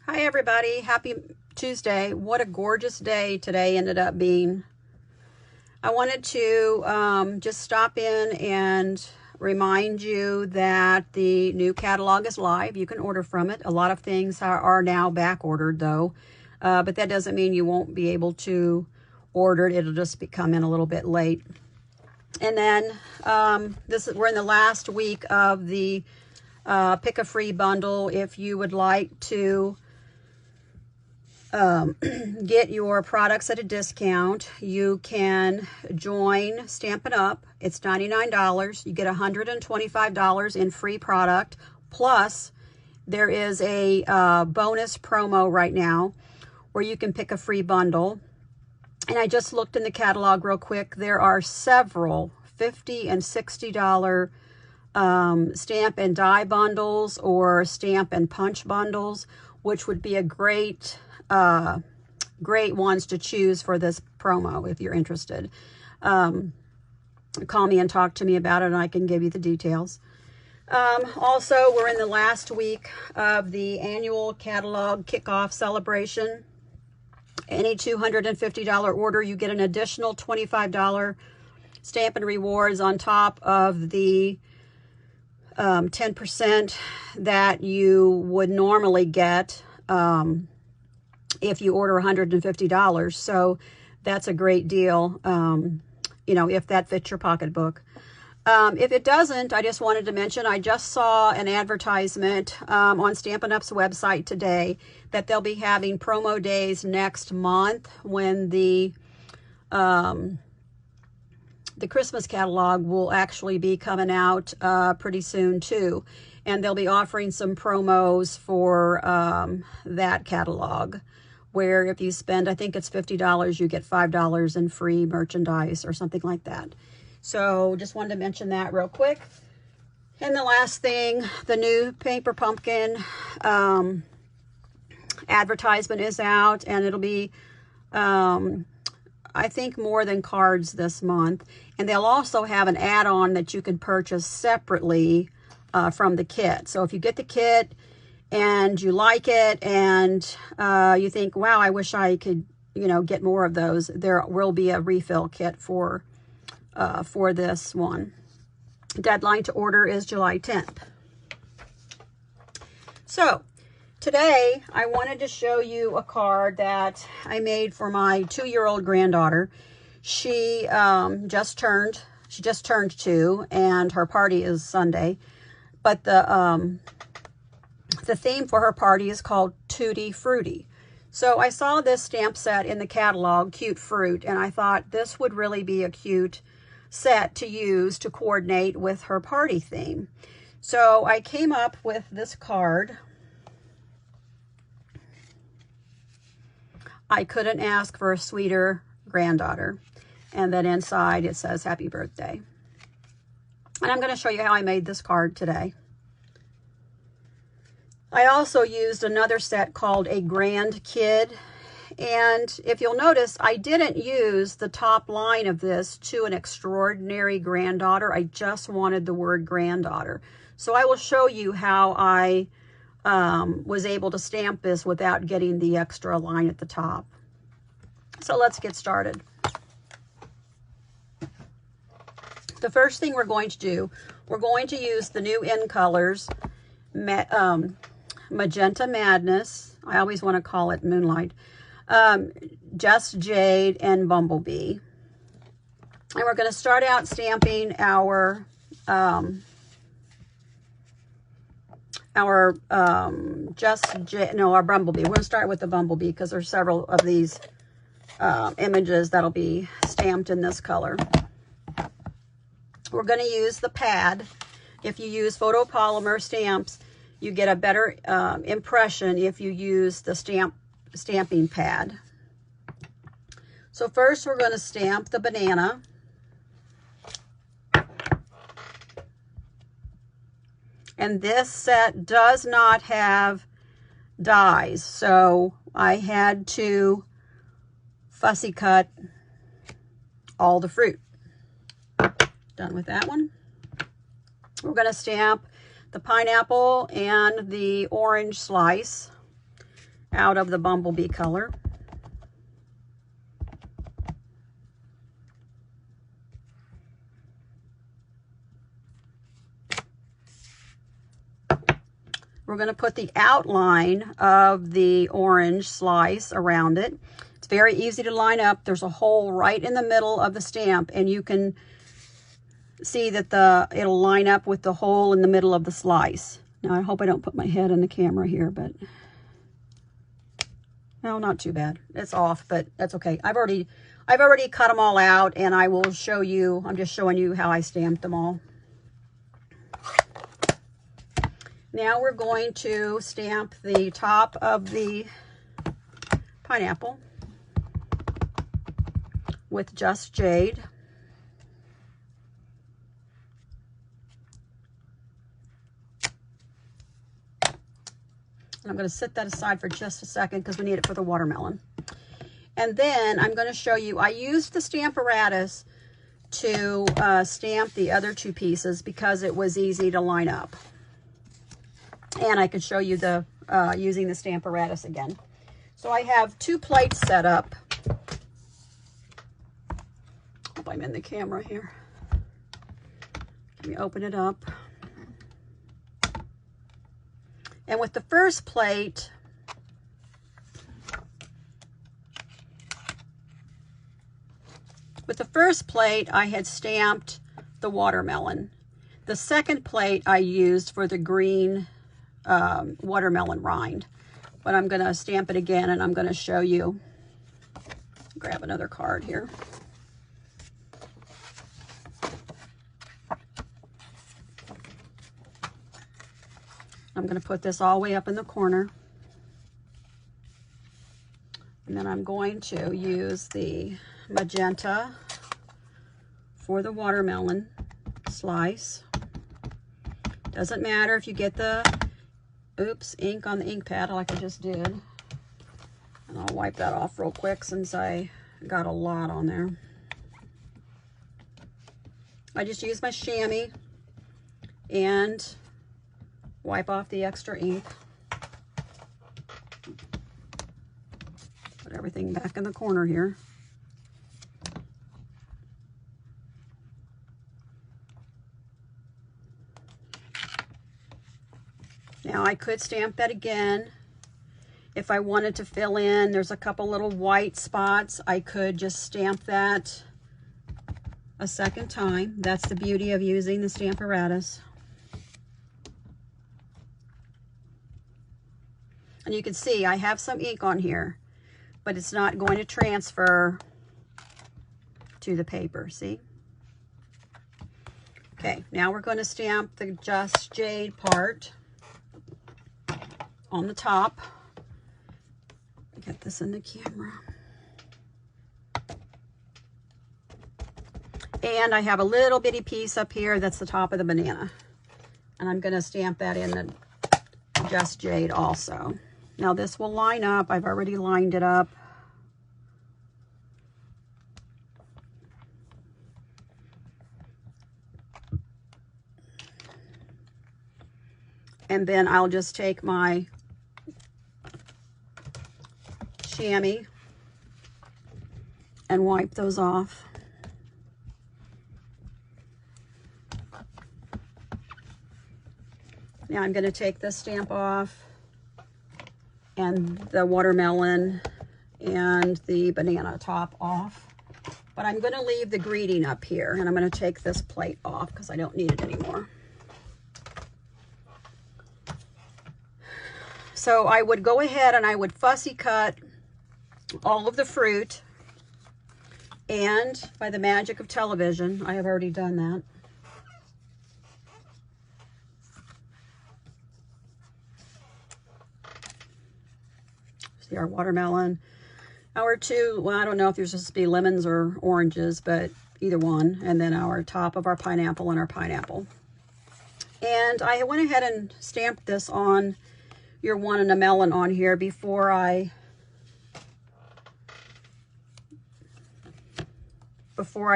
Hi everybody, happy Tuesday. What a gorgeous day today ended up being. I wanted to just stop in and remind you that the new catalog is live. You can order from it. A lot of things are now back ordered though, but that doesn't mean you won't be able to order it. It'll just come in a little bit late. And then we're in the last week of the pick a free bundle. If you would like to get your products at a discount, you can join Stampin' Up. It's $99. You get $125 in free product. Plus, there is a bonus promo right now where you can pick a free bundle. And I just looked in the catalog real quick. There are several $50 and $60 stamp and die bundles or stamp and punch bundles, which would be a great ones to choose for this promo if you're interested. Call me and talk to me about it and I can give you the details. Also, we're in the last week of the annual catalog kickoff celebration. Any $250 order, you get an additional $25 Stampin' Rewards on top of the 10% that you would normally get if you order $150. So that's a great deal, you know, if that fits your pocketbook. If it doesn't, I just wanted to mention, I just saw an advertisement on Stampin' Up's website today that they'll be having promo days next month when the Christmas catalog will actually be coming out pretty soon too. And they'll be offering some promos for that catalog, where if you spend, I think it's $50, you get $5 in free merchandise or something like that. So just wanted to mention that real quick. And the last thing, the new Paper Pumpkin advertisement is out, and it'll be, I think, more than cards this month. And they'll also have an add-on that you can purchase separately from the kit. So if you get the kit and you like it and you think, wow, I wish I could, you know, get more of those, there will be a refill kit for this one. Deadline to order is July 10th. So today I wanted to show you a card that I made for my 2-year-old granddaughter. She just turned 2 and her party is Sunday. But the theme for her party is called Twoty Fruity. So I saw this stamp set in the catalog, Cute Fruit, and I thought this would really be a cute set to use to coordinate with her party theme. So I came up with this card. I couldn't ask for a sweeter granddaughter. And then inside it says happy birthday. And I'm going to show you how I made this card today. I also used another set called a Grand Kid. And if you'll notice, I didn't use the top line of this to an extraordinary granddaughter. I just wanted the word granddaughter. So I will show you how I was able to stamp this without getting the extra line at the top. So let's get started. The first thing we're going to do, we're going to use the new in colors, Magenta Madness. I always want to call it Moonlight. Just Jade and Bumblebee. And we're going to start out stamping our Bumblebee, We're going to start with the Bumblebee because there's several of these images that'll be stamped in this color. We're going to use the pad. If you use photopolymer stamps, you get a better impression if you use the stamping pad. So first we're going to stamp the banana. And this set does not have dies, so I had to fussy cut all the fruit. Done with that one. We're going to stamp the pineapple and the orange slice. out of the bumblebee color. We're going to put the outline of the orange slice around it. It's very easy to line up. There's a hole right in the middle of the stamp, and you can see that it'll line up with the hole in the middle of the slice. Now, I hope I don't put my head in the camera here, but no, not too bad. It's off, but that's okay. I've already cut them all out, and I will show you. I'm just showing you how I stamped them all. Now we're going to stamp the top of the pineapple with Just Jade. And I'm going to set that aside for just a second because we need it for the watermelon. And then I'm going to show you, I used the Stamparatus to stamp the other two pieces because it was easy to line up. And I could show you the using the Stamparatus again. So I have 2 plates set up. Hope I'm in the camera here. Let me open it up. And with the first plate, I had stamped the watermelon. The second plate I used for the green watermelon rind, but I'm going to stamp it again, and I'm going to show you. Grab another card here. I'm going to put this all the way up in the corner, and then I'm going to use the magenta for the watermelon slice. Doesn't matter if you get the ink on the ink pad like I just did. And I'll wipe that off real quick since I got a lot on there. I just use my chamois and wipe off the extra ink. Put everything back in the corner here. Now I could stamp that again. If I wanted to fill in, there's a couple little white spots. I could just stamp that a second time. That's the beauty of using the Stamparatus. And you can see I have some ink on here, but it's not going to transfer to the paper, see? Okay, now we're going to stamp the Just Jade part on the top. Get this in the camera. And I have a little bitty piece up here that's the top of the banana. And I'm going to stamp that in the Just Jade also. Now this will line up. I've already lined it up. And then I'll just take my chamois and wipe those off. Now I'm going to take this stamp off and the watermelon and the banana top off. But I'm going to leave the greeting up here, and I'm going to take this plate off because I don't need it anymore. So I would go ahead and I would fussy cut all of the fruit, and by the magic of television, I have already done that. See our watermelon, our 2, well, I don't know if there's supposed to be lemons or oranges, but either one, and then our top of our pineapple and our pineapple. And I went ahead and stamped this on your one and a melon on here before I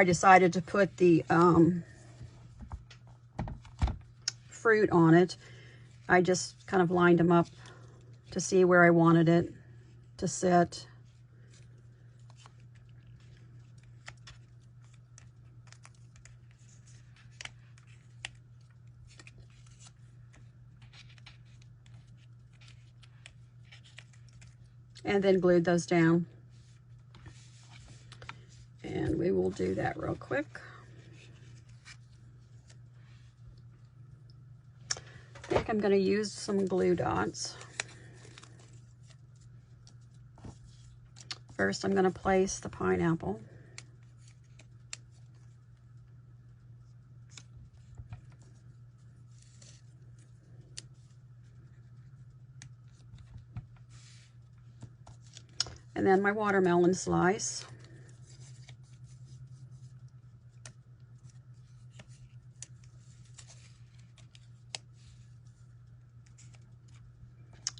decided to put the fruit on it. I just kind of lined them up to see where I wanted it. to sit. And then glued those down. And we will do that real quick. I think I'm going to use some glue dots. First, I'm going to place the pineapple. And then my watermelon slice.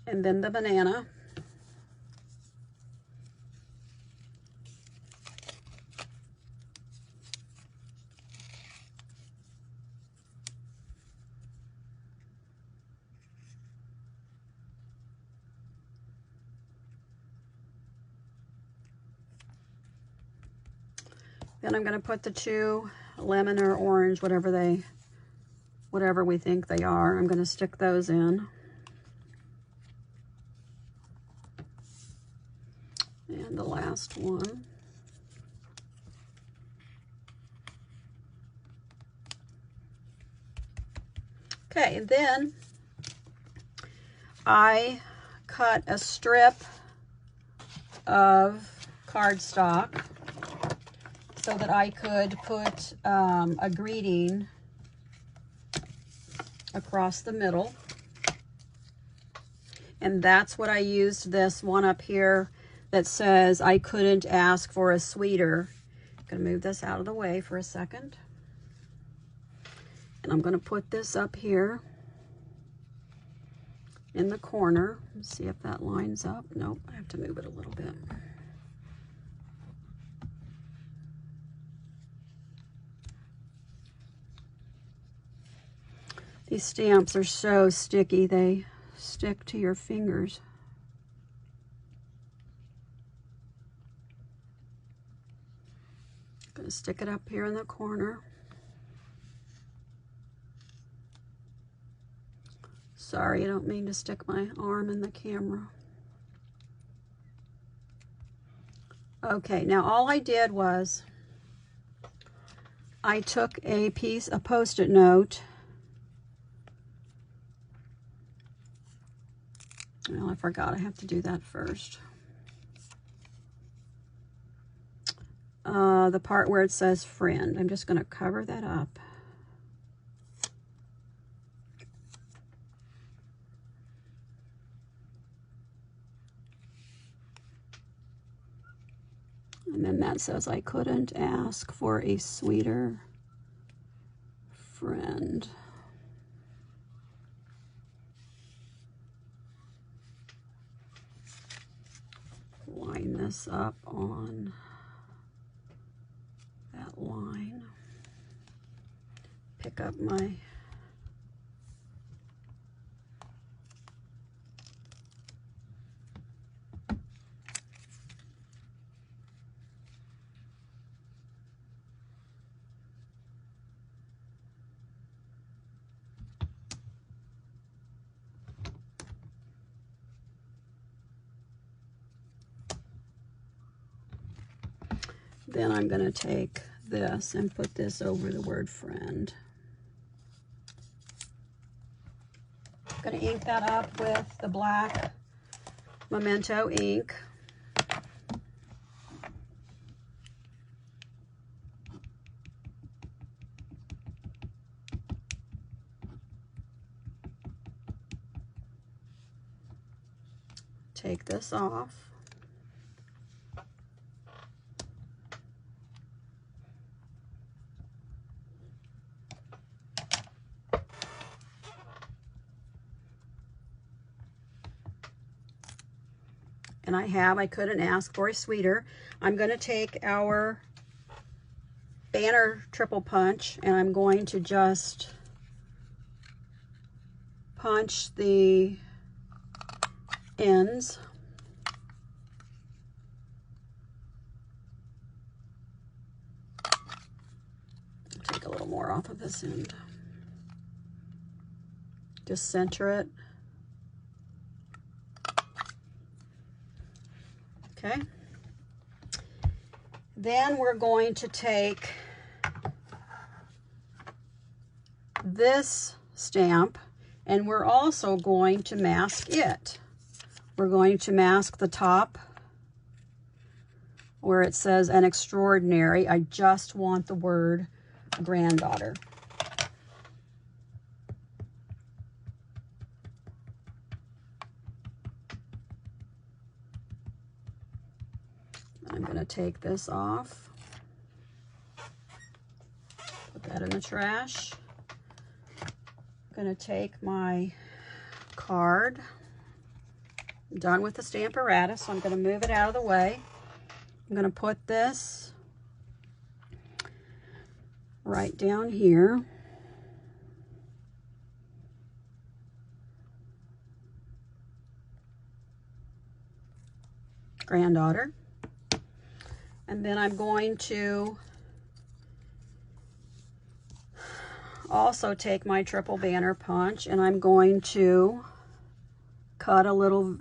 And then the banana. Then I'm going to put the 2 lemon or orange, whatever we think they are. I'm going to stick those in. And the last one. Okay, and then I cut a strip of cardstock so that I could put a greeting across the middle. And that's what I used, this one up here that says, I couldn't ask for a sweeter. I'm gonna move this out of the way for a second. And I'm gonna put this up here in the corner. Let's see if that lines up. Nope, I have to move it a little bit. These stamps are so sticky, they stick to your fingers. I'm gonna stick it up here in the corner. Sorry, I don't mean to stick my arm in the camera. Okay, now all I did was I took a Post-it note. Well, I forgot I have to do that first. The part where it says friend, I'm just going to cover that up. And then that says, I couldn't ask for a sweeter friend. Line this up on that line. Pick up my Then I'm going to take this and put this over the word friend. I'm going to ink that up with the black Memento ink. Take this off. And I couldn't ask for a sweeter. I'm going to take our banner triple punch and I'm going to just punch the ends. more off of this end. Just center it. Okay. Then we're going to take this stamp and we're also going to mask it. We're going to mask the top where it says an extraordinary. I just want the word granddaughter. I'm going to take this off, put that in the trash. I'm going to take my card. I'm done with the Stamparatus, so I'm going to move it out of the way. I'm going to put this right down here. Granddaughter. And then I'm going to also take my triple banner punch and I'm going to cut a little,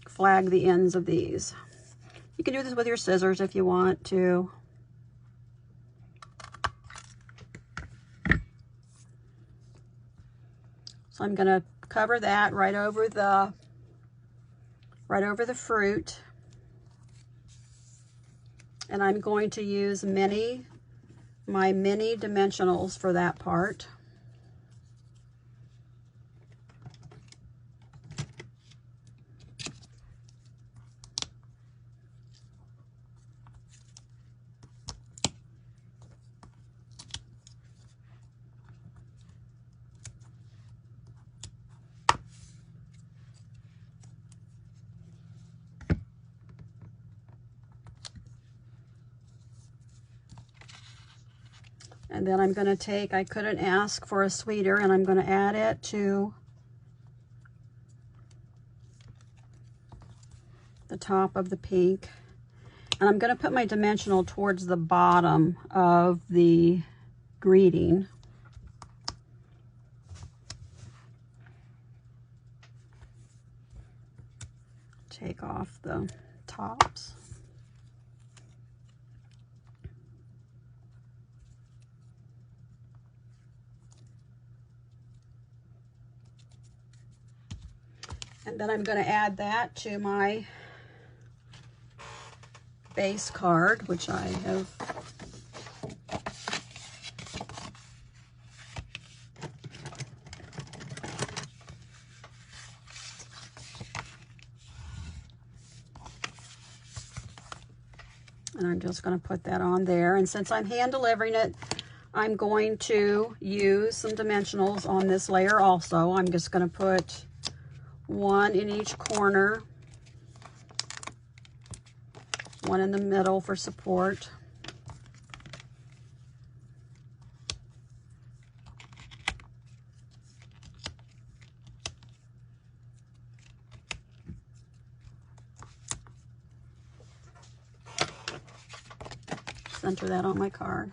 flag the ends of these. You can do this with your scissors if you want to. So I'm going to cover that right over the fruit. And I'm going to use my mini dimensionals for that part. And then I'm going to take, I couldn't ask for a sweeter, and I'm going to add it to the top of the pink. And I'm going to put my dimensional towards the bottom of the greeting. Take off the tops. And then I'm going to add that to my base card, which I have and I'm just going to put that on there. And since I'm hand delivering it, I'm going to use some dimensionals on this layer also. I'm just going to put one in each corner, one in the middle for support. Center that on my card.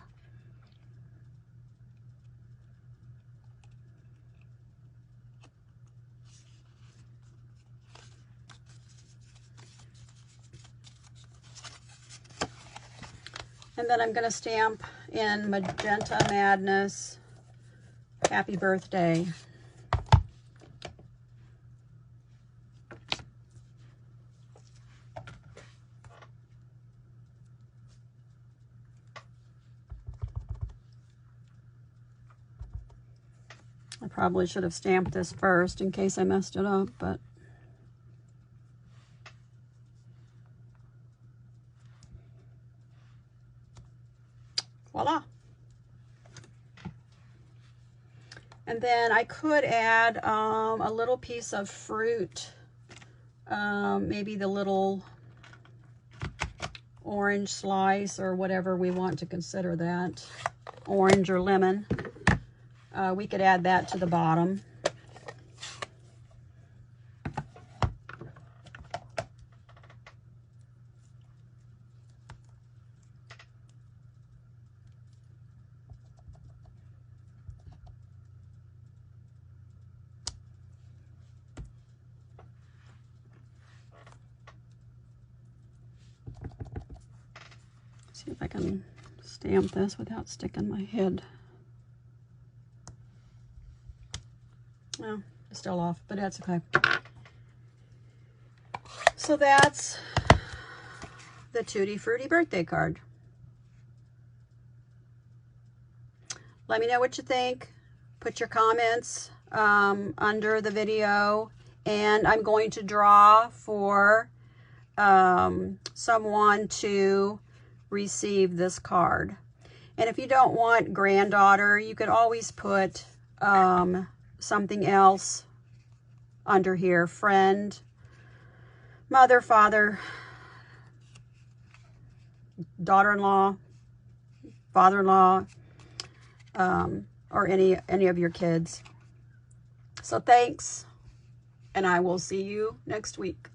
And then I'm going to stamp in Magenta Madness, Happy Birthday. I probably should have stamped this first in case I messed it up, but voila. And then I could add a little piece of fruit, maybe the little orange slice or whatever we want to consider that, orange or lemon. We could add that to the bottom. See if I can stamp this without sticking my head. Oh, it's still off, but that's okay. So that's the Twoty Fruity birthday card. Let me know what you think. Put your comments under the video, and I'm going to draw for someone to receive this card. And if you don't want granddaughter, you could always put something else under here: friend, mother, father, daughter-in-law, father-in-law, or any of your kids. So thanks, and I will see you next week.